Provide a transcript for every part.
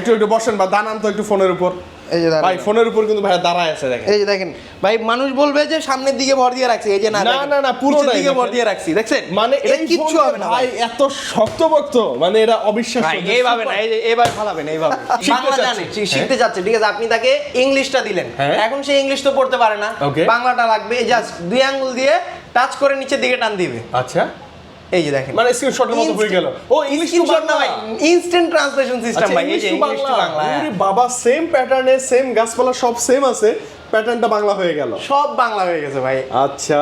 একটু বসেন বা দাঁড়ান তো একটু ফোনের উপর। এই যে ভাই ফোনের উপর কিন্তু ভাই দাঁড়ায় আছে দেখেন। এই যে দেখেন ভাই, মানুষ বলবে যে সামনের দিকে ভর দিয়ে রাখছি, এই যে না না পুরোটার দিকে ভর দিয়ে রাখছি, দেখছেন? মানে এটা এই কিচ্ছু হবে না ভাই, এত শক্তপোক্ত, মানে এটা অবিশ্বাস্য। ভাই এইভাবে না, এই যে এইভাবে ফালাবেন, এইভাবে বাংলা জানে, শিখতে যাচ্ছে, ঠিক আছে? আপনি তাকে ইংলিশটা দিলেন, এখন সে ইংলিশ তো পড়তে পারে না, বাংলাটা লাগবে, জাস্ট দুই আঙ্গুল দিয়ে টাচ করে নিচের দিকে টান দিবে। আচ্ছা, এই যে দেখেন, মানে স্ক্রিনশটের মতো হয়ে গেল। ও ইংলিশ টু স্ক্রিনশট না ভাই, ইনস্ট্যান্ট ট্রান্সলেশন সিস্টেম ভাই। এই যে ইংলিশ টু বাংলা। আরে বাবা, সেম প্যাটার্নে সেম গাছপালা সব সেম আছে, প্যাটার্নটা বাংলা হয়ে গেল, সব বাংলা হয়ে গেছে ভাই। আচ্ছা,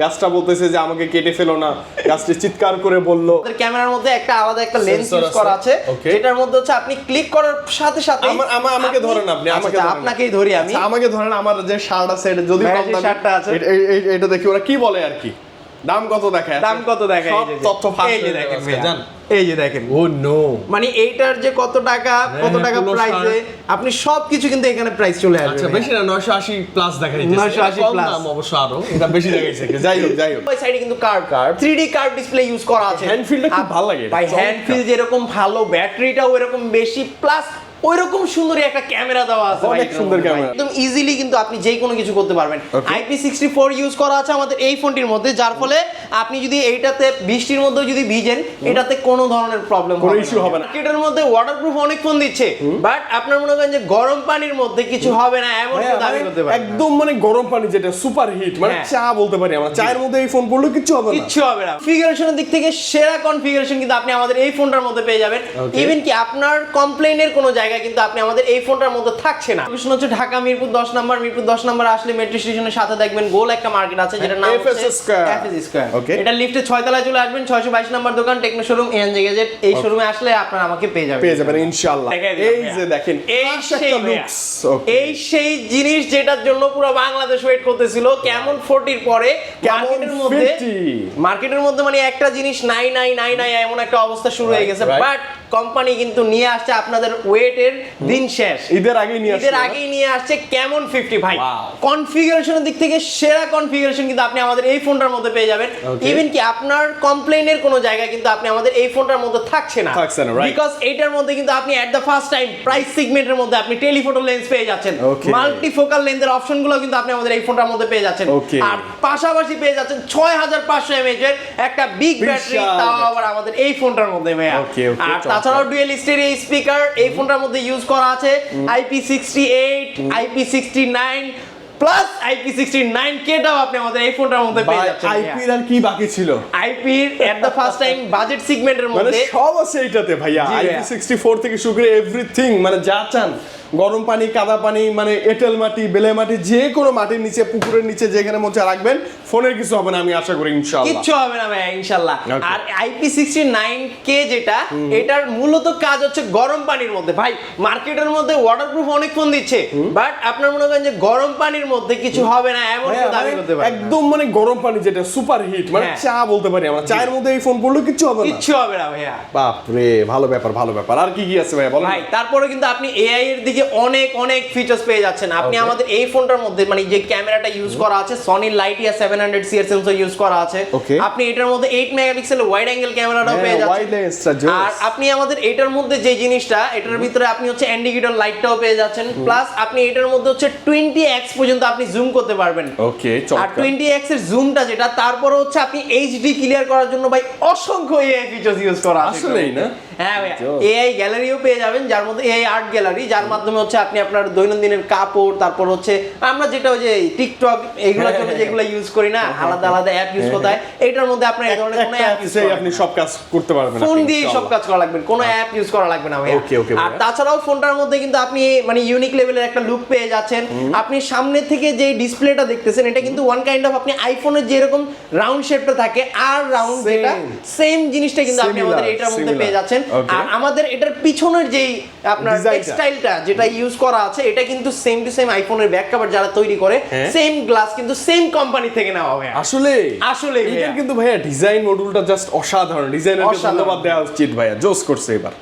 গাছটা বলতেছে যে আমাকে কেটে ফেলো না, গাছটি চিৎকার করে বলল। আমাদের ক্যামেরার মধ্যে একটা আলাদা একটা লেন্স ইউজ করা আছে, যেটার মধ্যে হচ্ছে আপনি ক্লিক করার সাথে সাথে আমাকে ধরেন, আপনি আমাকে ধরেন, আপনাকেই ধরি আমি, আমাকে ধরেন। আমার যে শার্ট আছে, এটা যদি কম দামি শার্টটা আছে, এটা দেখি ওরা কি বলে আর কি, দাম কত দেখায়, দাম কত দেখায়, সব তথ্য ফাঁস হয়ে দেখেন যাচ্ছে, জান। এই যে দেখেন, ও নো, মানে এইটার যে কত টাকা প্রাইসে আপনি সবকিছু কিন্তু এখানে প্রাইস চলে আসবে। আচ্ছা, বেশি না, 980 প্লাস দেখাইছে, 980 প্লাস দাম অবশ্য আরো, এটা বেশি দেখাইছে। যাই হোক ওই সাইডে কিন্তু curve 3D curve display use করা আছে। হ্যান্ড ফিলটা খুব ভালো লাগে ভাই, হ্যান্ড ফিল যেরকম ভালো, ব্যাটারিটাও এরকম বেশি, প্লাস ওইরকম সুন্দরই একটা ক্যামেরা দেওয়া আছে, অনেক সুন্দর ক্যামেরা, একদম ইজিলি কিন্তু আপনি যে কোনো কিছু করতে পারবেন। IP64 ইউজ করা আছে আমাদের এই ফোনটির মধ্যে, যার ফলে আপনি যদি এইটাতে বৃষ্টির মধ্যে যদি ভিজেন, এটাতে কোনো ধরনের প্রবলেম হবে না, কোনো ইস্যু হবে না। এটার মধ্যে ওয়াটারপ্রুফ অনেক ফোন দিচ্ছে, বাট আপনার মনে করেন যে গরম পানির মধ্যে কিছু হবে না এমন দাবি করতে পারেন একদম, মানে গরম পানি যেটা সুপার হিট, মানে চা বলতে পারি আমরা, চায়ের মধ্যে এই ফোন পড়লে কিচ্ছু হবে না, কিচ্ছু হবে না। কনফিগারেশনের দিক থেকে সেরা কনফিগারেশন কিন্তু আপনি আমাদের এই ফোনটার মধ্যে পেয়ে যাবেন। ইভেন কি আপনার কমপ্লেইনের কোনো জায়গা কিন্তু আপনি আমাদের এই ফোনটার মধ্যে থাকছে না। লোকেশন হচ্ছে ঢাকা মিরপুর 10 নম্বর। মিরপুর 10 নম্বর আসলে মেট্রো স্টেশনের সাথে দেখবেন গোল একটা মার্কেট আছে, যেটা নাম হচ্ছে FS স্কয়ার। এটা লিফটে 6 তলায় চলে আসবেন, 622 নম্বর দোকান, টেকনো শোরুম, এনজে গ্যাজেট। এই শোরুমে আসলে আপনারা আমাকে পেয়ে যাবেন ইনশাআল্লাহ। এই যে দেখেন, এই সেই জিনিস যেটার জন্য পুরো বাংলাদেশ ওয়েট করতেছিল, কেমন 40 পরে মার্কেটের মধ্যে মানে একটা জিনিস নাই নাই নাই নাই এমন একটা অবস্থা শুরু হয়ে গেছে, বাট কোম্পানি কিন্তু নিয়ে আসছে আপনাদের ওয়েটের দিন শেষ, ঈদের আগেই নিয়ে আসছে কেমন 50 ভাই। কনফিগারেশনের দিক থেকে সেরা কনফিগারেশন কিন্তু আপনি আমাদের এই ফোনটার মধ্যে পেয়ে যাবেন। ইভেন কি আপনার কমপ্লেইনের কোনো জায়গা কিন্তু আপনি আমাদের এই ফোনটার মধ্যে থাকছে না, বিকজ এইটার মধ্যে কিন্তু আপনি এট দ্য ফার্স্ট টাইম প্রাইস সেগমেন্টের মধ্যে আপনি টেলিফোটো লেন্স পেয়ে যাচ্ছেন, মাল্টিফোকাল লেন্সের অপশনগুলো কিন্তু আপনি আমাদের এই ফোনটার মধ্যে পেয়ে যাচ্ছেন, আর পাশাপাশি পেয়ে যাচ্ছেন 6500 mAh এর একটা বিগ ব্যাটারি, তাও আবার আমাদের এই ফোনটার মধ্যে ভাইয়া। আর তাছাড়াও ডুয়াল স্টেরিও স্পিকার এই ফোনটার মধ্যে ইউজ করা আছে, IP68, IP69 প্লাস IP69K টাও আপনি আমাদের এই ফোনটার মধ্যে পেয়ে যাচ্ছেন। আইপির আর কি বাকি ছিল? আইপির at the first time budget সেগমেন্টের মধ্যে মানে সব আছে এইটাতে ভাইয়া, IP64 থেকে শুরু করে এভরিথিং, মানে যা চান, গরম পানি, কাদা পানি, মানে এঁটেল মাটি, বেলে মাটি, যে কোনো মাটির নিচে, পুকুরের নিচে, যেখানে মধ্যে রাখবেন, ফোনের কিছু হবে না, আমি আশা করি ইনশাআল্লাহ। কিচ্ছু হবে না ভাই ইনশাআল্লাহ। আর IP69K যেটা, এটার মূলত কাজ হচ্ছে গরম পানির মধ্যে। ভাই মার্কেটের মধ্যে ওয়াটারপ্রুফ অনেক ফোন দিচ্ছে, বাট আপনার মনে করেন যে গরম পানির মধ্যে কিছু হবে না এমন দাবি করতে পারেন, একদম মানে গরম পানি যেটা সুপার হিট, মানে চা বলতে পারি আমরা, চায়ের মধ্যে এই ফোন পড়লে কিচ্ছু হবে না ভাইয়া। বাপ রে, ভালো ব্যাপার। আর কি আছে ভাইয়া বলেন? ভাই তারপরে কিন্তু আপনি এআই এর দিকে অনেক ফিচার্স পেয়ে যাচ্ছেন। আপনি আমাদের এই ফোনটার মধ্যে মানে যে ক্যামেরাটা ইউজ করা আছে, সনি লাইটিয়া 700 এর সেন্সর ইউজ করা আছে, আপনি এটার মধ্যে 8 মেগাপিক্সেল ওয়াইড অ্যাঙ্গেল ক্যামেরাটাও পেয়ে যাচ্ছেন। আর আপনি আমাদের এটার মধ্যে যে জিনিসটা, এটার ভিতরে আপনি হচ্ছে ইন্ডিকেটর লাইটটাও পেয়ে যাচ্ছেন, প্লাস আপনি এটার মধ্যে হচ্ছে 20x পর্যন্ত আপনি জুম করতে পারবেন। আর 20x এর জুমটা যেটা, তারপরে হচ্ছে আপনি এইচডি ক্লিয়ার করার জন্য ভাই অসংখ্য এআই ফিচার্স ইউজ করা আছে। আসলেই না? হ্যাঁ ভাই, এআই গ্যালারিও পেয়ে যাবেন, যার মধ্যে এআই আর্ট গ্যালারি, যার মাধ্যমে হচ্ছে আপনি আপনার দৈনন্দিনের কাপড়, তারপর হচ্ছে আমরা যেটা ওই যে টিকটক এইগুলোর জন্য যেগুলো ইউজ করি না, আলাদা অ্যাপ ইউজ করতে হয়, এটার মধ্যে আপনার এই ধরনের কোনো অ্যাপ ইউজ আপনি সব কাজ করতে পারবেন, ফোন দিয়ে সব কাজ করা লাগবে, কোনো অ্যাপ ইউজ করা লাগবে না ভাই। আর তাছাড়াও ফোনটার মধ্যে কিন্তু আপনি মানে ইউনিক লেভেলের একটা লুক পেয়ে যাচ্ছেন। আপনি সামনে থেকে যে ডিসপ্লেটা দেখতেছেন, এটা কিন্তু ওয়ান কাইন্ড অফ আপনি আইফোনের যেরকম রাউন্ড শেপটা থাকে, আর রাউন্ড যেটা সেম জিনিসটা কিন্তু আপনি আমাদের এটার মধ্যে পেয়ে যাচ্ছেন। আর আমাদের এটার পিছনের যেই আপনার টেক্সটাইলটা যেটা ইউজ করা আছে, এটা কিন্তু সেম টু সেম আইফোনের ব্যাক কভার যারা তৈরি করে, সেম গ্লাস কিন্তু সেম কোম্পানি থেকে নেওয়া হয়। আসলে এটা কিন্তু ভাইয়া ডিজাইন মডুলটা জাস্ট অসাধারণ, ডিজাইনারকে ধন্যবাদ দেওয়া উচিত ভাইয়া, জোস করছে এবার।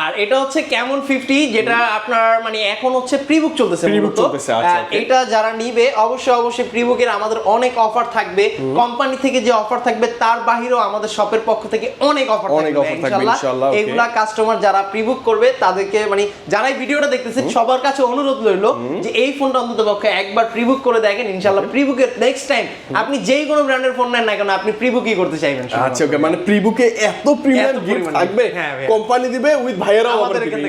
আর এটা হচ্ছে কেমন 50 যেটা আপনার মানে এখন হচ্ছে প্রিবুক চলতেছে Pre-book চলতেছে, আচ্ছা, okay. এটা যারা নিবে অবশ্যই প্রিবুকের আমাদের অনেক অফার থাকবে, কোম্পানি থেকে যে অফার থাকবে তার বাহিরেও আমাদের শপের পক্ষ থেকে অনেক অফার থাকবে ইনশাআল্লাহ। okay. এইগুলা কাস্টমার যারা প্রিবুক করবে তাদেরকে মানে যারা এই ভিডিওটা দেখতেছেন সবার কাছে অনুরোধ রইলো যে এই ফোনটা অন্তত পক্ষে একবার প্রিবুক করে দেখেন ইনশাআল্লাহ। প্রিবুকের নেক্সট টাইম আপনি যেই কোনো ব্র্যান্ডের ফোন নেন না কেন আপনি প্রিবুকই করতে চাইবেন। আচ্ছা ওকে, মানে প্রিবুকে এত প্রিমিয়াম গিফট থাকবে, কোম্পানি দিবে উইথ ভাইয়ারাও আবার দিবে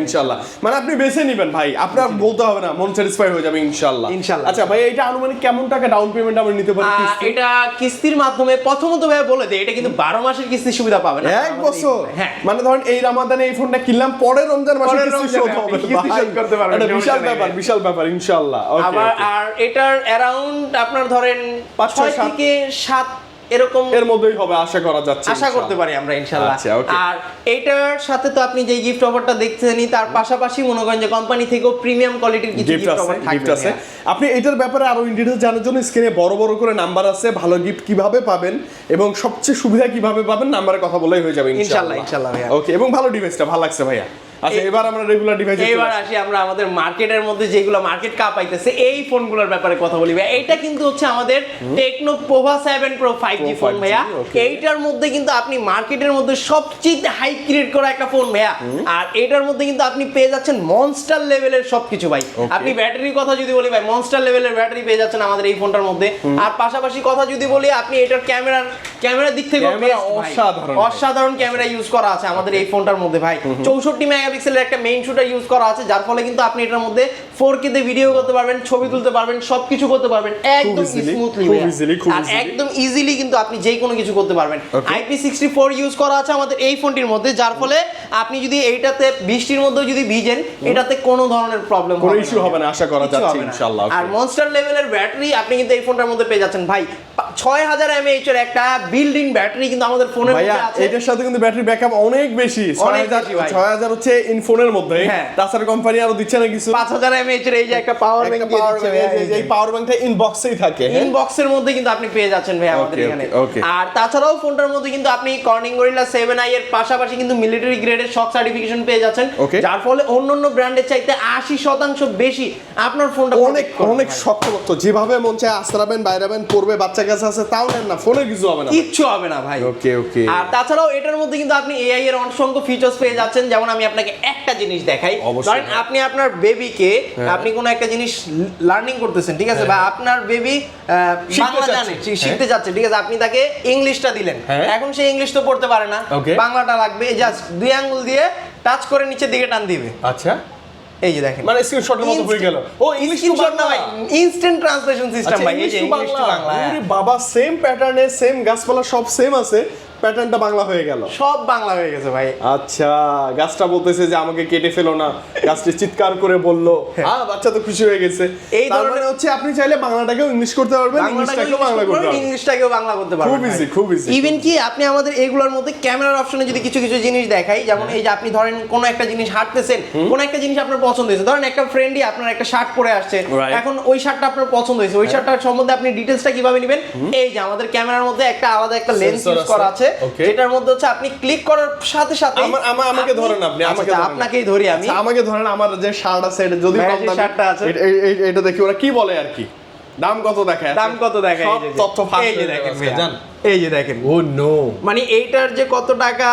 ইনশাআল্লাহ। মানে আপনি বেছে নেবেন ভাই, আপনার বলতে হবে না, মন স্যাটিসফাই হয়ে যাবে ইনশাআল্লাহ। আচ্ছা ভাই, এটা আনুমানিক কেমন টাকা ডাউন পেমেন্ট আমরা নিতে পারি? এটা কিস্তির মাধ্যমে প্রথমত ভাই বলে দেই এটা কিন্তু 12 মাসের কিস্তির সুবিধা পাবেন। এক বছর? হ্যাঁ, মানে ধরেন এই রমাদানে এই ফোনটা কিনলাম, পরে রমজান মাসে কিস্তি শোধ হবে, কিস্তি শোধ করতে পারবেন। এটা বিশাল ব্যাপার ইনশাআল্লাহ। ওকে, আর এটার অ্যারাউন্ড আপনার ধরেন 6 থেকে 7 এরকম এর মধ্যেই হবে আশা করা যাচ্ছে, আশা করতে পারি আমরা ইনশাআল্লাহ। আচ্ছা, okay. আর এটার সাথে তো আপনি যে গিফট অফারটা দেখছেনই তার পাশাপাশি মনে করেন যে কোম্পানি থেকেও প্রিমিয়াম কোয়ালিটির কিছু গিফট অফার থাকবে। আপনি এটার ব্যাপারে আরো ইন ডিটেইলস জানার জন্য স্ক্রিনে বড় করে নাম্বার আছে, ভালো গিফট কিভাবে পাবেন এবং সবচেয়ে সুবিধা কিভাবে পাবেন নাম্বারে কথা বলেই হয়ে যাবে ইনশাআল্লাহ। ওকে, এবং ভালো ডিভাইসটা ভালো লাগছে ভাইয়া। আচ্ছা এবার আমরা রেগুলার ডিভাইসে এবার আসি আমরা আমাদের মার্কেটের মধ্যে যেগুলো মার্কেট কাপ আইতেছে এই ফোনগুলোর ব্যাপারে কথা বলি ভাই। এটা কিন্তু হচ্ছে আমাদের techno Pova 7 pro 5G phone ভাইয়া। এইটার মধ্যে কিন্তু আপনি মার্কেটের মধ্যে সবচেয়ে হাই ক্রিয়েট করা একটা ফোন ভাইয়া। আর এটার মধ্যে কিন্তু আপনি পেয়ে যাচ্ছেন মনস্টার লেভেলের সবকিছু ভাই। আপনি ব্যাটারির কথা যদি বলি ভাই, মনস্টার লেভেলের ব্যাটারি পেয়ে যাচ্ছেন আমাদের এই ফোনটার মধ্যে। আর পাশাপাশি কথা যদি বলি আপনি এটার ক্যামেরার দিক থেকে অসাধারণ ক্যামেরা ইউজ করা আছে আমাদের এই ফোনটার মধ্যে ভাই। 64 মেগাপিক্সেলের একটা মেইন শুটার ইউজ করা আছে, যার ফলে কিন্তু আপনি এটার মধ্যে 4K তে ভিডিও করতে পারবেন, ছবি তুলতে পারবেন, সবকিছু করতে পারবেন একদম স্মুথলি আর একদম ইজিলি কিন্তু আপনি যে কোনো কিছু করতে পারবেন। IP64 ইউজ করা আছে আমাদের এই ফোনটির মধ্যে, যার ফলে আপনি যদি এইটাতে বৃষ্টির মধ্যে যদি ভিজেন এটাতে কোনো ধরনের প্রবলেম হবে না, কোনো ইস্যু হবে না আশা করা যাচ্ছে ইনশাআল্লাহ। আর মনস্টার লেভেলের ব্যাটারি আপনি কিন্তু এই ফোনটার মধ্যে পেয়ে যাচ্ছেন ভাই। 6000 mAh এর একটা বিল্ড ইন ব্যাটারি কিন্তু আমাদের ফোনের মধ্যে আছে। এটার সাথে কিন্তু ব্যাটারি ব্যাকআপ অনেক বেশি, 6000 হচ্ছে ইন ফোনের মধ্যে। তাছাড়া কোম্পানি আরো দিচ্ছে না কিছু 5000 mAh এর এই যে একটা পাওয়ার ব্যাংক দিয়ে দিচ্ছে, এই পাওয়ার ব্যাংকটা ইনবক্সেই থাকে, ইনবক্সের মধ্যে কিন্তু আপনি পেয়ে যাচ্ছেন ভাই আমাদের এখানে। আর তাছাড়াও ফোনটার মধ্যে কিন্তু আপনি কর্নিং গরিলা 7i এর পাশাপাশি কিন্তু মিলিটারি গ্রেডের শক সার্টিফিকেশন পেয়ে যাচ্ছেন, যার ফলে অন্যান্য ব্র্যান্ডের চাইতে 80% বেশি আপনার ফোনটা অনেক শক্তপোক্ত, যেভাবে মন চায় আস্তারাবেন বাইরাবেন পড়বে, বাচ্চা কাছে আছে তাও নেন না, ফোনে কিছু হবে না, কিচ্ছু হবে না ভাই। ওকে। আর তাছাড়াও এটার মধ্যে কিন্তু আপনি এআই এর অসংখ্য ফিচারস পেয়ে যাচ্ছেন। যেমন আমি আপনাকে একটা জিনিস দেখাই, ধরেন আপনি আপনার বেবিকে আপনি কোনো একটা জিনিস লার্নিং করতেছেন, ঠিক আছে, বা আপনার বেবি বাংলা জানে, শিখতে যাচ্ছে, ঠিক আছে, আপনি তাকে ইংলিশটা দিলেন, এখন সে ইংলিশ তো পড়তে পারে না, বাংলাটা লাগবে, জাস্ট 2 আঙ্গুল দিয়ে টাচ করে নিচের দিকে টান দিবে। আচ্ছা, এই যে দেখেন, মানে স্ক্রিনশটের মতো হয়ে গেল। ও ইংলিশ টু বাংলা ভাই, ইনস্ট্যান্ট ট্রান্সলেশন সিস্টেম ভাই, এই যে ইংলিশ টু বাংলা। আরে বাবা, সেম প্যাটার্নে সেম গাছপালা সব সেম আছে, প্যাটার্নটা বাংলা হয়ে গেল, সব বাংলা হয়ে গেছে ভাই। আচ্ছা, গাছটা বলতেছে যে আমাকে কেটে ফেলো না, গাছটি চিৎকার করে বললো, বাচ্চা তো খুশি হয়ে গেছে। এই ধরনের হচ্ছে আপনি চাইলে বাংলাটাকেও ইংলিশ করতে পারবেন, ইংলিশটাকেও বাংলা করতে পারবেন, ইংলিশটাকেও বাংলা করতে পারবেন, খুব ইজি। ইভেন কি আপনি আমাদের এইগুলোর মধ্যে ক্যামেরার অপশনে যদি কিছু জিনিস দেখাই, যেমন এই যে আপনি ধরেন কোনো একটা জিনিস হাঁটতেছেন, কোনো একটা জিনিস আপনার পছন্দ হয়েছে, ধরেন একটা ফ্রেন্ডই আপনার একটা শার্ট পরে আসছে, এখন ওই শার্টটা আপনার পছন্দ হয়েছে, ওই শার্টটার সম্বন্ধে আপনি ডিটেইলসটা কিভাবে নেবেন, এই যে আমাদের ক্যামেরার মধ্যে একটা আলাদা একটা লেন্স ইউজ করা আছে, যেটার মধ্যে হচ্ছে আপনি ক্লিক করার সাথে সাথে আমাকে ধরেন, আপনি আপনাকেই ধরি আমি, আমাকে ধরেন, আমার যে শার্ট আছে এটা যদি কম দামি শার্টটা আছে, এটা দেখি ওরা কি বলে আর কি, দাম কত দেখায়, এই যে তথ্য ফাঁস হয়ে দেখেন জান, এই যে দেখেন, ও নো, মানে এইটার যে কত টাকা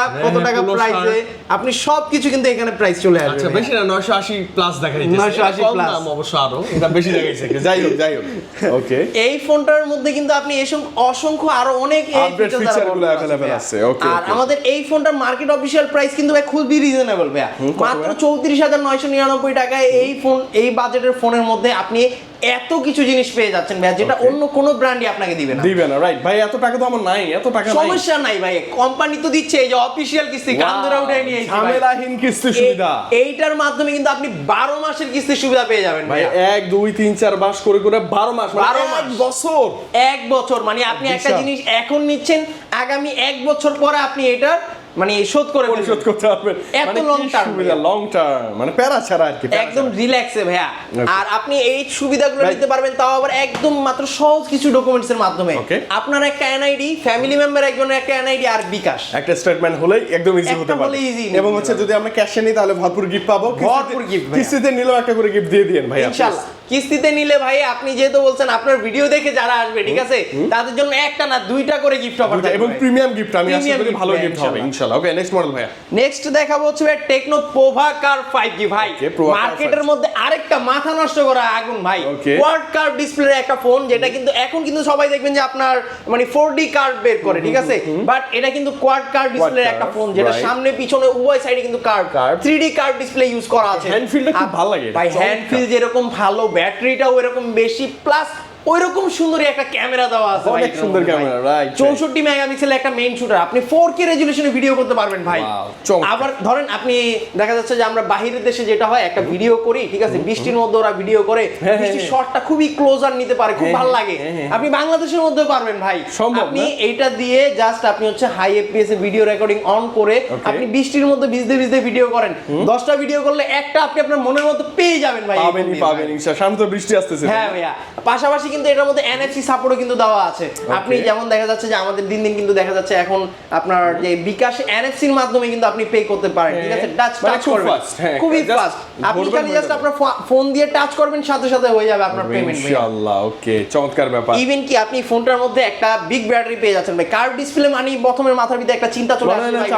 প্রাইসে আপনি সবকিছু কিন্তু এখানে প্রাইস চলে আসবে। আচ্ছা, বেশি না, 980 প্লাস দেখাই দিচ্ছে, 980 প্লাস দাম অবশ্য আরো এটা বেশি দেখাইছে, যাই হোক। ওকে, এই ফোনটার মধ্যে কিন্তু আপনি অসংখ্য আরো অনেক ফিচারগুলো अवेलेबल আছে। ওকে, আর আমাদের এই ফোনটার মার্কেট অফিশিয়াল প্রাইস কিন্তু ভাই খুবই রিজনেবল ভাই, মাত্র 34999 টাকায় এই ফোন, এই বাজেটের ফোনের মধ্যে আপনি এত কিছু জিনিস পেয়ে যাচ্ছেন ভাই, যেটা অন্য কোনো ব্র্যান্ডই আপনাকে দিবে না, রাইট ভাই। এত টাকা তো আমার নাই, এত টাকা নাই, সমস্যা নাই ভাই, কোম্পানি তো দিচ্ছে, এই যে অফিশিয়াল কিস্তি গান ধরে উঠাই নিয়ে ঝামেলাহীন কিস্তি সুবিধা, এইটার মাধ্যমে কিন্তু আপনি 12 মাসের কিস্তির সুবিধা পেয়ে যাবেন ভাই। 1 2 3 4 মাস করে 12 মাস, 1 বছর, মানে আপনি একটা জিনিস এখন নিচ্ছেন, আগামী 1 বছর পরে আপনি এটার মানে শোধ করে পরিশোধ করতে পারবেন এত লং টার্ম, লং টার্ম মানে প্যারা ছাড়া আর কি, একদম রিল্যাক্সে ভাইয়া। আর আপনি এই সুবিধাগুলো নিতে পারবেন তাও আবার একদম মাত্র সহজ কিছু ডকুমেন্টস এর মাধ্যমে। আপনার একটা এনআইডি, ফ্যামিলি মেম্বার একজনের একটা এনআইডি আর বিকাশ একটা স্টেটমেন্ট হলেই একদম ইজি হতে পারে। এবং হচ্ছে যদি আমরা ক্যাশে নিই তাহলে ভরপুর গিফট পাবো, ভরপুর গিফট, কিস্তিতে নিলেও একটা করে গিফট দিয়ে দিয়েন ভাই ইনশাআল্লাহ। কিস্তিতে নিলে ভাই আপনি যেহেতু বলছেন আপনার ভিডিও দেখে যারা আসবে, ঠিক আছে, তাদের জন্য একটা না দুইটা করে গিফট অফার থাকবে, এবং প্রিমিয়াম গিফট, আমি আশা করি ভালো গিফট হবে ইনশাআল্লাহ। ওকে, নেক্সট মডেল ভাইয়া। নেক্সট দেখাবো হচ্ছে টেকনো পোভা কার 5G ভাই। মার্কেটের মধ্যে আরেকটা মাথা নষ্ট করা আগুন ভাই, কোয়াড কার্ভ ডিসপ্লে একটা ফোন, যেটা কিন্তু এখন কিন্তু সবাই দেখবেন যে আপনার মানে 4D কার্ভ বের করে, ঠিক আছে, বাট এটা কিন্তু কোয়াড কার্ভ ডিসপ্লে একটা ফোন, যেটা সামনে পিছনে উভয় সাইডে কিন্তু curve 3D curve display use করা আছে। হ্যান্ড ফিলটা খুব ভালো লাগে ভাই, হ্যান্ড ফিল যেরকম ভালো, ব্যাটারিটাও এরকম বেশি, প্লাস ওইরকম সুন্দর একটা ক্যামেরা দেওয়া আছে, অনেক সুন্দর ক্যামেরা, রাইট। 64 মেগাপিক্সেলের একটা মেইন শুটার, আপনি 4K রেজোলিউশনে ভিডিও করতে পারবেন ভাই। আবার ধরেন আপনি দেখা যাচ্ছে যে আমরা বাহিরের দেশে যেটা হয় একটা ভিডিও করি, ঠিক আছে, বৃষ্টির মধ্যে ওরা ভিডিও করে, বৃষ্টির শটটা খুবই ক্লোজার নিতে পারে, খুব ভালো লাগে। আপনি বাংলাদেশের মধ্যেও পারবেন ভাই। আপনি এইটা দিয়ে জাস্ট আপনি হচ্ছে হাই এফপিএস এ ভিডিও রেকর্ডিং অন করে আপনি বৃষ্টির মধ্যে ভিজতে ভিজতে ভিডিও করেন, 10টা ভিডিও করলে একটা আপনি আপনার মনের মতো পেয়ে যাবেন ভাই। পাবেন ইনশাআল্লাহ, সামনে তো বৃষ্টি আসতেছে। হ্যাঁ ভাইয়া, পাশাপাশি কিন্তু এটার মধ্যে এনএফসি সাপোর্টও কিন্তু দেওয়া আছে। আপনি যেমন দেখা যাচ্ছে যে আমাদের দিন দিন কিন্তু দেখা যাচ্ছে এখন আপনার যে বিকাশ এনএফসির মাধ্যমে কিন্তু আপনি পে করতে পারেন, ঠিক আছে, টাচ করবেন, খুবই ফাস্ট। আপনি খালি জাস্ট আপনার ফোন দিয়ে টাচ করবেন, সাথে সাথে হয়ে যাবে আপনার পেমেন্ট ভাই। ইনশাআল্লাহ, ওকে, চমৎকার ব্যাপার। ইভেন কি আপনি ফোনটার মধ্যে একটা বিগ ব্যাটারি পেয়ে যাচ্ছেন ভাই। কার্ভ ডিসপ্লে মানে প্রথমের মাথার ভিতরে একটা চিন্তা চলে আসে ভাই,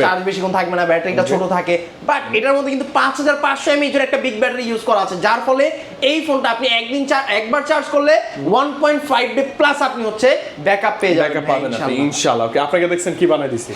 চার্জ বেশিক্ষণ থাকবে না, ব্যাটারিটা ছোট থাকে, বাট এটার মধ্যে কিন্তু 5500 mAh এর একটা বিগ ব্যাটারি ইউজ করা আছে, যার ফলে এই ফোনটা আপনি একবার চার্জ করলে 1.5 ডে প্লাস আপনি হচ্ছে ব্যাকআপ পেয়ে যাবেন ইনশাআল্লাহ। ওকে, আপনাকে দেখছেন কি বানাই দিছি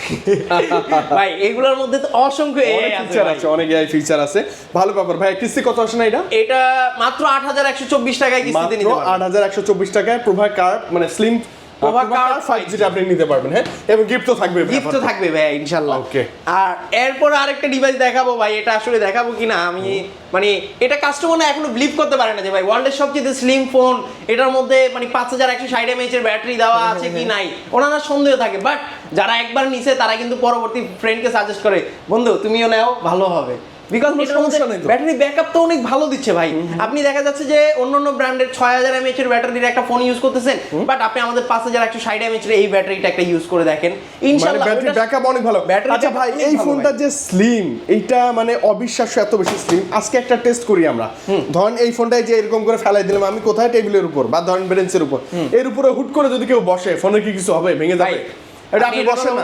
ভাই, এগুলোর মধ্যে তো অসংখ্য এআই ফিচার আছে, অনেক এআই ফিচার আছে, ভালো ব্যাপার ভাই। কিস্তি কত আসে না এটা মাত্র 8124 টাকায় কিস্তিতে নিতে পারবেন, 8124 টাকায় প্রভা কার্ভ মানে স্লিম প্রভা কার্ভ 5G আপনি নিতে পারবেন। হ্যাঁ, এবং গিফট তো থাকবে, গিফট তো থাকবে ভাই ইনশাআল্লাহ। ওকে, আর এরপর আরেকটা ডিভাইস দেখাবো ভাই, এটা আসলে দেখাবো কিনা আমি মানে এটা কাস্টমার না এখনো বিলিভ করতে পারে না যে ভাই ওয়ার্ল্ডের সবচেয়ে স্লিম ফোন, এটার মধ্যে মানে 5160 mAh এর ব্যাটারি দেওয়া আছে কি নাই, ওনারা সন্দেহ থাকে, বাট যারা একবার নিছে তারা কিন্তু পরবর্তী ফ্রেন্ডকে সাজেস্ট করে, বন্ধু তুমিও নাও, ভালো হবে, বিকজ ব্যাটারি ব্যাকআপ তো অনেক ভালো দিচ্ছে ভাই। আপনি দেখা যাচ্ছে যে অন্যান্য ব্র্যান্ডের 6000 mAh এর ব্যাটারির একটা ফোন ইউজ করতেছেন, বাট আপনি আমাদের 5160 mAh এর এই ব্যাটারিটা একটা ইউজ করে দেখেন, ইনশাআল্লাহ ব্যাটারি ব্যাকআপ অনেক ভালো। আচ্ছা ভাই, এই ফোনটা যে স্লিম, এইটা মানে অবিশ্বাস্য এত বেশি স্লিম। আজকে একটা টেস্ট করি আমরা, ধরেন এই ফোনটাই যে এরকম করে ফেলাই দিলাম আমি কোথায়, টেবিলের উপর বা ধরেন বেঞ্চের উপর, এর উপরে হুট করে যদি কেউ বসে, ফোনের কি কিছু হবে, ভেঙে যাবে? এটা আপনি বসেন না,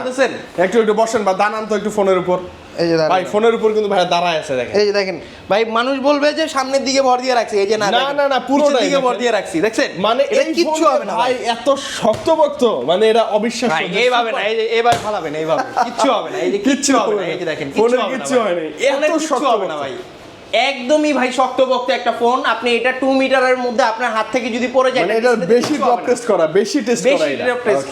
একটু বসেন বা দাঁড়ান তো একটু ফোনের উপর। এই যে ভাই ফোনের উপর কিন্তু ভাই দাঁড়ায় আছে, দেখেন, এই যে দেখেন ভাই, মানুষ বলবে যে সামনের দিকে ভর দিয়ে রাখছি, এই যে না না না পুরো দিকে ভর দিয়ে রাখছি, দেখছেন, মানে এটা কিচ্ছু হবে না ভাই, এত শক্তপোক্ত, মানে এটা অবিশ্বাস্য। এইভাবে না, এই যে এবার ফালাবেন, এইভাবে কিচ্ছু হবে না, এই যে কিচ্ছু হবে না, এই যে দেখেন ফোনের কিচ্ছু হয় না, এত শক্ত হবে না ভাই, একদমই ভাই শক্তপোক্ত একটা ফোন। আপনি এটা 2 মিটারের মধ্যে আপনার হাত থেকে যদি পড়ে যায়, মানে এটা বেশি ড্রপ টেস্ট করা, বেশি টেস্ট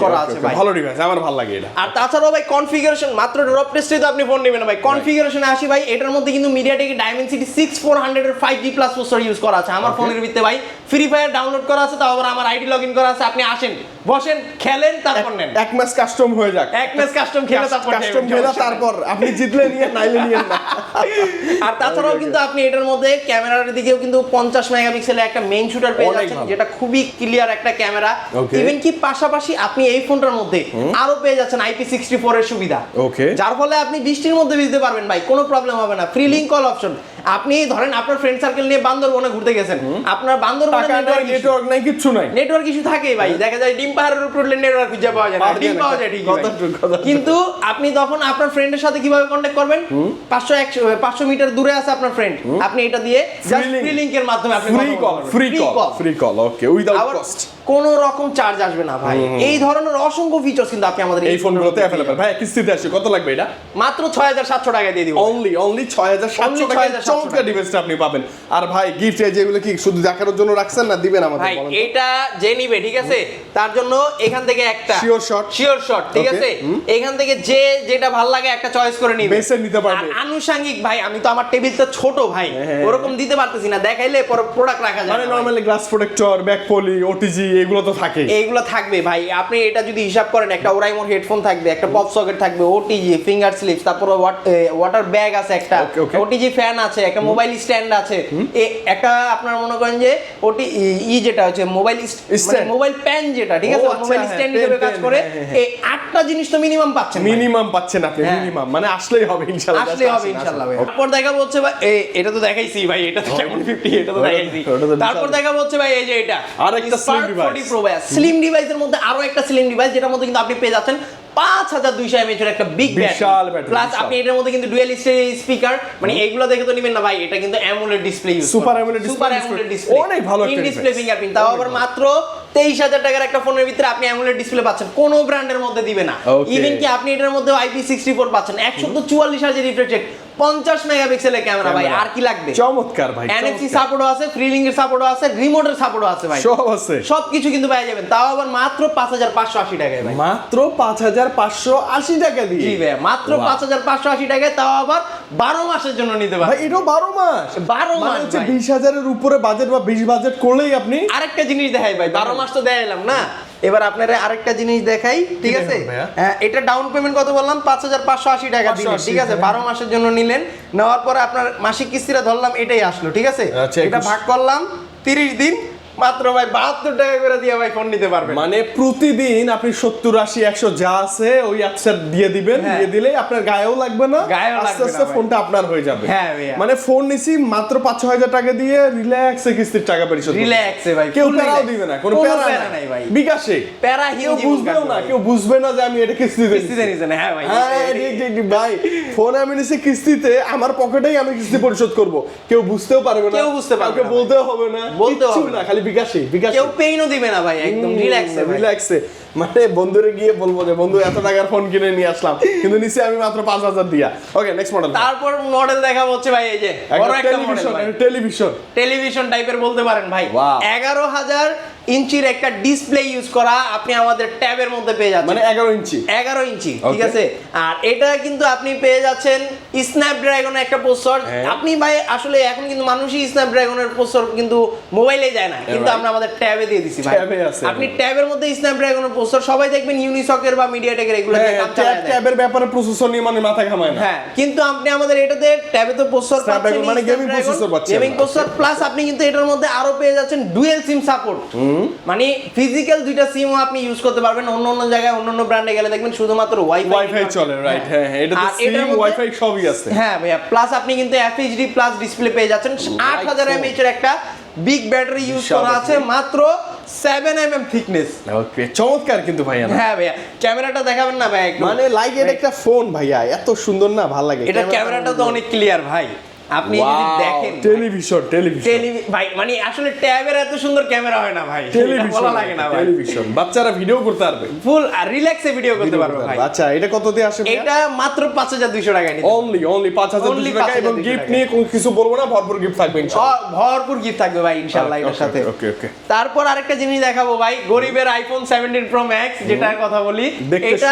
করা আছে ভাই, ভালো ডিভাইস, আমার ভালো লাগে এটা। আর তাছাড়াও ভাই কনফিগারেশন, মাত্র ড্রপ টেস্টে তো আপনি ফোন নেবেন না ভাই, কনফিগারেশনে আসি ভাই, এটার মধ্যে কিন্তু মিডিয়াটেক ডাইমেনসিটি 6400 এর 5G প্লাস প্রসেসর ইউজ করা আছে। আমার ফোনের ভিতরে ভাই ফ্রি ফায়ার ডাউনলোড করা আছে, তাও আবার আমার আইডি লগইন করা আছে। আপনি আসেন, বসেন, খেলেন, তারপর নেন, এক ম্যাচ কাস্টম হয়ে যাক, এক ম্যাচ কাস্টম খেলে তারপর আপনি জিতলে নিয়ে নাইলে নিয়ে না। আর তাছাড়াও কিন্তু আপনি এটার মধ্যে ক্যামেরার দিকেও কিন্তু 50 মেগাপিক্সেলের একটা মেইন শুটার পেয়ে যাচ্ছেন, যেটা খুবই ক্লিয়ার একটা ক্যামেরা। ইভেন কি পাশাপাশি আপনি এই ফোনটার মধ্যে আরো পেয়ে যাচ্ছেন IP64 এর সুবিধা, যার ফলে আপনি বৃষ্টির মধ্যে ভিজতে পারবেন ভাই, কোনো প্রবলেম হবে না। ফ্রি লিংক কল অপশন, আপনি ধরেন আপনার ফ্রেন্ড সার্কেল নিয়ে বান্দরবনে ঘুরতে গেছেন, আপনার বান্দরবনে নেটওয়ার্ক নাই, কিচ্ছু নাই, নেটওয়ার্ক ইস্যু থাকেই ভাই, দেখা যায় ডিম পাহাড়ের উপর নেটওয়ার্ক খুঁজে পাওয়া যায় না, ডিম পাওয়া যায় ঠিকই, কিন্তু আপনি তখন আপনার ফ্রেন্ডের সাথে কিভাবে কন্টাক্ট করবেন? 500 মিটার দূরে আছে আপনার ফ্রেন্ড, আপনি এটা দিয়ে জাস্ট ফ্রি লিংকের মাধ্যমে আপনি ফ্রি কল, ওকে, উইদাউট কস্ট, কোনো রকম চার্জ আসবে না ভাই। এই ধরনের অসংখ্য ফিচারস কিন্তু আপনি আমাদের এই ফোনগুলোতে अवेलेबल। ভাই কিস্তিতে আসে কত লাগবে এটা? মাত্র 6700 টাকা দিয়ে দিব, অনলি 6700 টাকা চমৎকার ডিভাইসটা আপনি পাবেন। আর ভাই গিফট যেগুলো কি শুধু দেখানোর জন্য রাখছেন না দিবেন আমাদের? ভাই এটা যে নিবে ঠিক আছে তার জন্য এখান থেকে একটা শিওর শট ঠিক আছে, এখান থেকে যে যেটা ভালো লাগে একটা চয়েস করে নিবে, বেছে নিতে পারবে। আর আনুষঙ্গিক ভাই আমি তো আমার টেবিলটা ছোট ভাই ওরকম দিতে পারতেছি না, দেখাইলে পরে প্রোডাক্ট রাখা যায় মানে normally glass protector, back poly, OTG এগুলো তো থাকে, এইগুলো থাকবে ভাই। আপনি এটা যদি হিসাব করেন একটা ওরাইমোর হেডফোন থাকবে, একটা পপ সকেট থাকবে, ওটিজি ফিঙ্গার স্লিপস, তারপর ওয়াটার ব্যাগ আছে একটা, ওটিজি ফ্যান আছে, একটা মোবাইল স্ট্যান্ড আছে, একটা আপনার মনে করেন যে ওটি যেটা হচ্ছে মোবাইল মানে মোবাইল প্যান যেটা ঠিক আছে মোবাইল স্ট্যান্ড হিসেবে কাজ করে, এই 8টা জিনিস তো মিনিমাম পাচ্ছেন আপনি মিনিমাম, মানে আসলেই হবে ইনশাআল্লাহ, ভাই। তারপর দেখাবো হচ্ছে ভাই এটা তো দেখাইছি ভাই, এটা তো কেমন 50 এটা তো দেখাইছি। তারপর দেখাবো হচ্ছে ভাই এই যে এটা আরেকটা স্লিম ডিভাইস, 40 প্রো ভাই, স্লিম ডিভাইসের মধ্যে আরো একটা স্লিম ডিভাইস যেটার মধ্যে কিন্তু আপনি পেয়ে যাচ্ছেন 5200 mAh এর একটা বিগ ব্যাটারি, প্লাস আপনি এটার মধ্যে কিন্তু ডুয়াল স্পিকার, মানে এইগুলো দেখে তো নেবেন না ভাই, এটা কিন্তু AMOLED display use, super AMOLED display, অনেক ভালো একটা ডিসপ্লে ফিঙ্গারপ্রিন্ট, তাও আবার মাত্র 23000 টাকার একটা ফোনের ভিতরে আপনি অ্যামোলেড ডিসপ্লে পাচ্ছেন, কোন ব্র্যান্ডের মধ্যে দিবে না। ইভেন কি আপনি এটার মধ্যে IP64 পাচ্ছেন, 144 হার্জ রিফ্রেশ রেট, 50 মেগাপিক্সেলের ক্যামেরা ভাই, আর কি লাগবে? চমৎকার ভাই, NFC সাপোর্টও আছে, ফ্রি লিংকের সাপোর্টও আছে, রিমোটের সাপোর্টও আছে ভাই, সব আছে, সবকিছু কিন্তু পেয়ে যাবেন, তাও আবার মাত্র 5580 টাকায় ভাই, মাত্র 5580 টাকা দিয়ে। জি ভাই, মাত্র 5580 টাকায়, তাও আবার 12 মাসের জন্য নিতে পারবেন ভাই। এটাও 12 মাস, 12 মাস হচ্ছে 20000 এর উপরে বাজেট বা 20 বাজেট করলেই আপনি। আরেকটা জিনিস দেখাই ভাই, 12 মাস তো দেখাইলাম না, এবার আপনারা আরেকটা জিনিস দেখাই, ঠিক আছে? হ্যাঁ, এটা ডাউন পেমেন্ট কত বললাম? 5580 টাকা দিলেন, ঠিক আছে? 12 মাসের জন্য নিলেন, নেওয়ার পরে আপনার মাসিক কিস্তিটা ধরলাম এটাই আসলো, ঠিক আছে? এটা ভাগ করলাম 30 দিন, মাত্র ভাই 72 টাকা করে দিয়ে ভাই ফোন নিতে পারবেন। মানে প্রতিদিন আপনি 70 80 100 যা আছে ওই অ্যাপসটা দিয়ে দিবেন, দিয়ে দিলেই আপনার গায়েও লাগবে না, আস্তে আস্তে ফোনটা আপনার হয়ে যাবে। হ্যাঁ ভাইয়া, মানে ফোন নিছি মাত্র 5-6000 টাকা দিয়ে রিল্যাক্সে কিস্তির টাকা পরিশোধ, রিল্যাক্সে ভাই, কেউ প্যারাও দিবে না, কোনো প্যারা নাই ভাই, বিকাশে প্যারা কেউ বুঝবেও না, কেউ বুঝবে না যে আমি এটা কিস্তিতে নিছেন। হ্যাঁ ভাই, ঠিক ভাই, ফোন আমি নিছি কিস্তিতে, আমার পকেটেই আমি কিস্তি পরিশোধ করব, কেউ বুঝতেও পারবে না, কেউ বুঝতে পারবে না, বলতেও হবে না, বলতেও হবে না, খালি বিকাশে কেউ পেইনও দিবে না ভাই, একদম রিল্যাক্সে। মানে বন্ধুরে গিয়ে বলবো যে বন্ধু এত টাকার ফোন কিনে নিয়ে আসলাম, কিন্তু নিচে আমি মাত্র 5000 দিয়া। ওকে, নেক্সট মডেল। তারপর মডেল দেখাবো হচ্ছে ভাই এই যে বড় একটা মডেল, টেলিভিশন টাইপের বলতে পারেন ভাই, 11000 ইঞ্চির একটা ডিসপ্লে ইউজ করা আপনি আমাদের ট্যাবের মধ্যে পেয়ে যাচ্ছেন, মানে 11 ইঞ্চি, ঠিক আছে? আর এটা কিন্তু আপনি পেয়ে যাচ্ছেন স্ন্যাপড্রাগনের একটা প্রসেসর। আপনি ভাই আসলে এখন কিন্তু মানুষই স্ন্যাপড্রাগনের প্রসেসর কিন্তু মোবাইলে যায় না, কিন্তু আমরা আমাদের ট্যাবে দিয়ে দিছি ভাই। আপনি ট্যাবের মধ্যে স্ন্যাপড্রাগনের প্রসেসর, সবাই দেখবেন ইউনিসকের বা মিডিয়াটেকের এগুলো দিয়ে কাজ চালায়, ট্যাবের ব্যাপারে প্রসেসর নিয়ে মানে মাথা ঘামায় না। হ্যাঁ, কিন্তু আপনি আমাদের এটাতে ট্যাবে তো প্রসেসর পাচ্ছেন, মানে গেমিং প্রসেসর পাচ্ছেন, গেমিং প্রসেসর, প্লাস আপনি কিন্তু এটার মধ্যে আরো পেয়ে যাচ্ছেন ডুয়াল সিম সাপোর্ট, মানে ফিজিক্যাল দুইটা সিমও আপনি ইউজ করতে পারবেন। অন্য জায়গায় অন্য ব্র্যান্ডে গেলে দেখবেন শুধুমাত্র ওয়াইফাই চলে, রাইট? হ্যাঁ, এটাতে সিম ওয়াইফাই সবই আছে। হ্যাঁ ভাইয়া, প্লাস আপনি কিন্তু FHD প্লাস ডিসপ্লে পেয়ে যাচ্ছেন, 8000 mAh এর একটা বিগ ব্যাটারি ইউজ করা আছে, মাত্র 7mm থিকনেস। ওকে, চমৎকার কিন্তু ভাইয়া। হ্যাঁ ভাইয়া, ক্যামেরাটা দেখাবেন না ভাই একটু? মানে লাইক এটা একটা ফোন ভাইয়া, এত সুন্দর না, ভালো লাগে। এটা ক্যামেরাটা তো অনেক ক্লিয়ার ভাই, আপনি যদি দেখেন টেলিভিশন ভাই, মানে আসলে ট্যাবের এত সুন্দর ক্যামেরা হয় না ভাই, বলা লাগে না ভাই। টেলিভিশন বাচ্চারা ভিডিও করতে পারবে, ফুল আর রিল্যাক্সে ভিডিও করতে পারবে ভাই। আচ্ছা, এটা কত দিয়ে আসে? এটা মাত্র 5200 টাকায় নিতে, অনলি 5200 টাকা, এবং গিফট নিয়ে কিছু বলবো না, ভরপুর গিফট থাকবে ইনশাআল্লাহ, ভরপুর গিফট থাকবে ভাই ইনশাআল্লাহ এর সাথে। ওকে ওকে। তারপর আরেকটা জিনিস দেখাবো ভাই, গরিবের আইফোন 17 প্রো ম্যাক্স, যেটার কথা বলি, এটা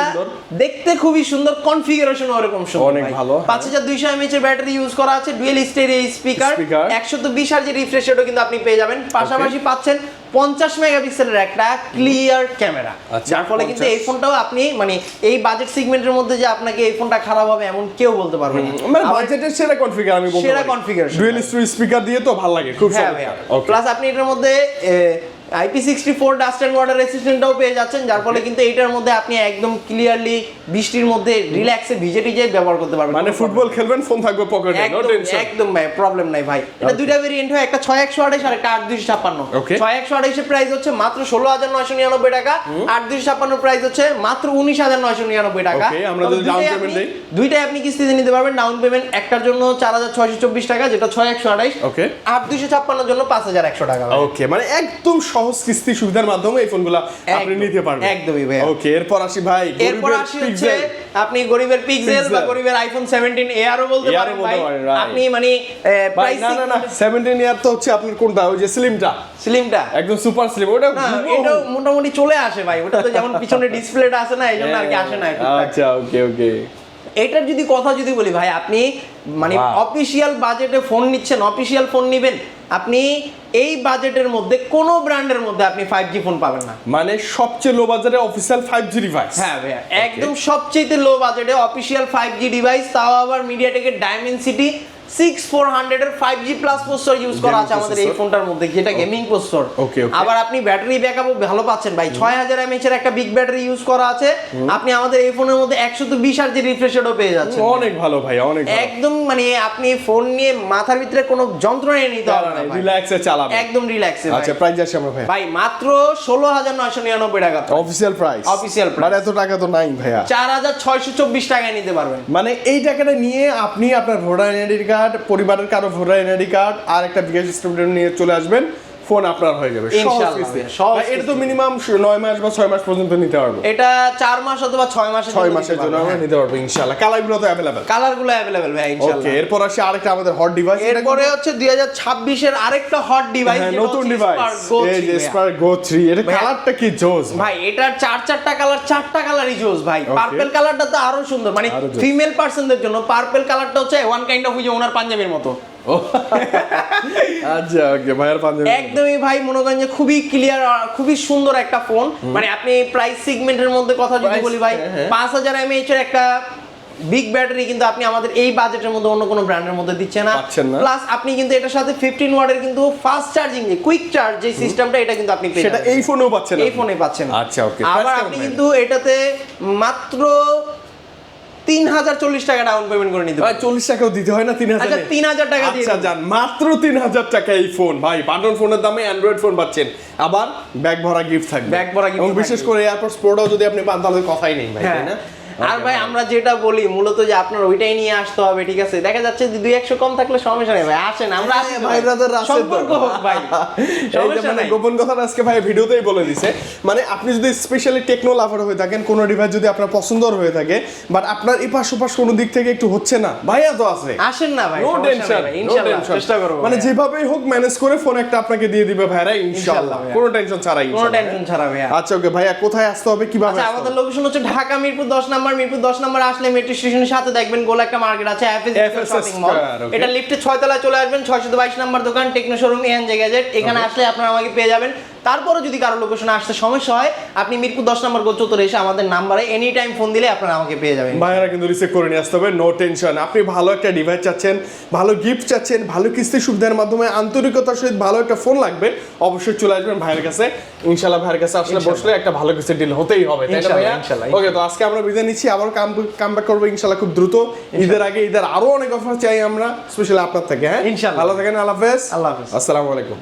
দেখতে খুবই সুন্দর, কনফিগারেশন ওরকম সুন্দর, অনেক ভালো। 5200 mAh এর ব্যাটারি ইউজ করা আছে, dual stereo speaker, 120 hertz refresh রেটও কিন্তু আপনি পেয়ে যাবেন, পাশাপাশি পাচ্ছেন 50 মেগাপিক্সেলের একটা ক্লিয়ার ক্যামেরা, যার ফলে কিন্তু এই ফোনটাও আপনি মানে এই বাজেট সেগমেন্টের মধ্যে যে আপনাকে এই ফোনটা খারাপ হবে এমন কেউ বলতে পারবে না, মানে বাজেটের সেরা কনফিগার, আমি বলবো সেরা কনফিগারেশন, ডুয়াল স্পিকার দিয়ে তো ভালো লাগে, খুব চমৎকার। প্লাস আপনি এটার মধ্যে IP64 ডাস্ট এন্ড ওয়াটার রেসিস্ট্যান্টও পেয়ে যাচ্ছেন, যার ফলে কিন্তু এইটার মধ্যে আপনি একদম ক্লিয়ারলি বৃষ্টির মধ্যে রিল্যাক্সে ভিজে ব্যবহার করতে পারবেন, মানে ফুটবল খেলবেন, ফোন থাকবে পকেটে, নো টেনশন, একদম ভাই, প্রবলেম নাই ভাই। এটা দুইটা ভেরিয়েন্ট হয়, একটা 6128 আর একটা 8256। 6128 এর প্রাইস হচ্ছে মাত্র 16999 টাকা, 8256 প্রাইস হচ্ছে মাত্র 19999 টাকা। ওকে, আমরা যদি ডাউন পেমেন্ট দেই, দুইটাই আপনি কিস্তিতে নিতে পারবেন। ডাউন পেমেন্ট একটার জন্য 4624 টাকা, যেটা 6128, ওকে, 8256 এর জন্য 5100 টাকা। ওকে, মানে একদম সহজ কিস্তি সুবিধার মাধ্যমে এই ফোনগুলো আপনি নিতে পারবেন। একদমই ভাই। ওকে, এরপর আসি ভাই, এরপর আসি হচ্ছে আপনি গরিবের পিক্সেল বা গরিবের আইফোন 17 এয়ারও বলতে পারেন ভাই। আপনি মানে প্রাইস না 17 ইয়ার তো হচ্ছে আপনার কোনটা, ওই যে স্লিমটা একদম সুপার স্লিম, ওটা এটা মোটামুটি চলে আসে ভাই, ওটা তো যেমন পিছনে ডিসপ্লেটা আছে না, এইজন্য আর কি আসে না। আচ্ছা ওকে। এটার যদি কথা বলি ভাই, আপনি মানে অফিশিয়াল বাজেটে ফোন নিচ্ছেন, অফিশিয়াল ফোন নিবেন, আপনি এই বাজেটের মধ্যে কোন ব্র্যান্ডের মধ্যে আপনি 5G ফোন পাবেন না। মানে সবচেয়ে লো বাজেটে অফিশিয়াল 5G ডিভাইস। হ্যাঁ ভাই, একদম সবচেয়ে লো বাজেটে অফিশিয়াল 5G ডিভাইস, তাও আবার মিডিয়াটেকের ডায়মেনসিটি 6400 এর 5G প্লাস প্রসেসর ইউজ করা আছে আমাদের এই ফোনটার মধ্যে, যেটা গেমিং প্রসেসর। আবার আপনি ব্যাটারি ব্যাকআপও ভালো পাচ্ছেন ভাই, 6000 mAh এর একটা বিগ ব্যাটারি ইউজ করা আছে। আপনি আমাদের এই ফোনের মধ্যে 120 Hz রিফ্রেশ রেটও পেয়ে যাচ্ছেন। অনেক ভালো ভাই, অনেক ভালো। একদম মানে আপনি ফোন নিয়ে মাথার ভিতরে কোনো যন্ত্রণা নিতে হবে না, রিল্যাক্সে চালাবেন, একদম রিল্যাক্সে। আচ্ছা, প্রাইস আছে আমরা ভাই মাত্র 16999 টাকা অফিশিয়াল প্রাইস। মানে এত টাকা তো নাই ভাইয়া, 4624 টাকায় নিতে পারবেন। মানে এই টাকাটা নিয়ে আপনি আপনার ভোটার আইডি কার্ড, পরিবারের কারো ভোটার আইডি কার্ড আর একটা বিকাশ স্টুডেন্ট নিয়ে চলে আসবেন, ফোন আপনার হয়ে যাবে ইনশাআল্লাহ। এটা তো মিনিমাম 9 মাস বা 6 মাস পর্যন্ত নিতে পারবো, এটা 4 মাস অথবা 6 মাসের জন্য আমরা নিতে পারবো ইনশাআল্লাহ। কালারগুলো তো अवेलेबल, ভাই ইনশাআল্লাহ। ওকে, এরপর আসি আরেকটা আমাদের হট ডিভাইস। এরপরে হচ্ছে 2026 এর আরেকটা হট ডিভাইস, নতুন ডিভাইস, এই যে Spark Go 3। এটা কালারটা কি জোস ভাই, এটার চারটা কালার, চারটা কালারই জোস ভাই। পার্পল কালারটা তো আরো সুন্দর, মানে ফিমেল পারসনদের জন্য পার্পল কালারটা হচ্ছে ওয়ান কাইন্ড অফ ওনার পাঞ্জাবির মতো। আচ্ছা ওকে, ভাইয়ার পাঞ্জাবি একদমই ভাই, মনে করেন যে খুবই ক্লিয়ার, খুবই সুন্দর একটা ফোন। মানে আপনি প্রাইস সেগমেন্টের মধ্যে কথা যদি বলি ভাই, 5000 mAh এর একটা বিগ ব্যাটারি কিন্তু আপনি আমাদের এই বাজেটের মধ্যে অন্য কোনো ব্র্যান্ডের মধ্যে দিচ্ছেন না। প্লাস আপনি কিন্তু এটার সাথে 15 ওয়াটের কিন্তু ফাস্ট চার্জিং, যে কুইক চার্জ যে সিস্টেমটা, এটা কিন্তু আপনি পেয়ে সেটা এই ফোনেও পাচ্ছেন, এই ফোনে পাচ্ছেন। আচ্ছা ওকে, আবার আপনি কিন্তু এটাতে মাত্র 3040 টাকা ডাউন পেমেন্ট করে নিতে পারেন। 40 টাকাও দিতে হয় না, 3000। আচ্ছা 3000 টাকা দিয়ে যান, মাত্র 3000 টাকা এই ফোন ভাই। বাটন ফোনের দামে অ্যান্ড্রয়েড ফোন পাচ্ছেন, আবার ব্যাগ ভরা গিফট থাকবে, এবং বিশেষ করে এয়ারপোর্টস প্রোটাও যদি আপনি পান তাহলে কথাই নেই ভাই, তাই না? আর ভাই আমরা যেটা বলি মূলত যে আপনার ওইটাই নিয়ে আসতে হবে, ঠিক আছে? দেখা যাচ্ছে যে 2-100 কম থাকলে সমস্যা নেই ভাই, আসেন, আমরা আসি ভাই, ব্রাদার আসেন, সম্পর্ক হোক ভাই, সমস্যা নাই। গোপন কথা আজকে ভাই ভিডিওতেই বলে দিছে। মানে আপনি যদি স্পেশালি টেকনো লাভার হয়ে থাকেন, কোন ডিভাইস যদি আপনার পছন্দ হয়ে থাকে, বাট আপনার এপাশ ওপাশ কোনো দিক থেকে একটু হচ্ছে না, ভাইয়া তো আছে, আসেন না ভাই, নো টেনশন, ইনশাআল্লাহ চেষ্টা করব, মানে যেভাবেই হোক ম্যানেজ করে ফোন একটা আপনাকে দিয়ে দিবে ভাইরা ইনশাআল্লাহ, কোনো টেনশন ছাড়াই, কোনো টেনশন ছাড়া ভাইয়া। আচ্ছা ওকে ভাইয়া, কোথায় আসতে হবে, কিভাবে? আচ্ছা, আমাদের লোকেশন হচ্ছে ঢাকা মিরপুর 10 নম্বর। মিরপুর 10 নম্বর আসলে মেট্রো স্টেশনের সাথে দেখবেন গোল একটা মার্কেট আছে, এফএস শপিং মল। এটা লিফটে 6 তলায় চলে আসবেন, 622 নম্বর দোকান, টেকনো শোরুম এনজে গ্যাজেট। এখানে আসলে আপনারা আমাকে পেয়ে যাবেন। তারপরে যদি কারো লোকেশনে আসতে সমস্যা হয়, আপনি মিরপুর 10 নম্বর গোল চত্বরে এসে আমাদের নাম্বারে এনি টাইম ফোন দিলে আপনারা আমাকে পেয়ে যাবেন। ভাইয়ারা কিন্তু রিসিভ করে নিয়ে আসতে হবে, নো টেনশন। আপনি ভালো একটা ডিভাইস চাচ্ছেন, ভালো গিফট চাচ্ছেন, ভালো কিস্তি সুবিধার মাধ্যমে আন্তরিকতার সহিত ভালো একটা ফোন লাগবে, অবশ্যই চলে আসবেন ভাইয়ের কাছে ইনশাআল্লাহ। ভাইয়ের কাছে আসলে বসলে একটা ভালো কিস্তির ডিল হতেই হবে, তাই না ভাইয়া? ওকে, তো আজকে আমরা বিদায় নিচ্ছি, আবার কামব্যাক করবো ইনশাআল্লাহ খুব দ্রুত। ঈদের আগে, ঈদের আরো অনেক অফার চাই আমরা স্পেশালি আপনার থেকে। হ্যাঁ ইনশাআল্লাহ, ভালো থাকেন, আল্লাহ হাফেজ। আল্লাহ হাফেজ, আসসালামু আলাইকুম।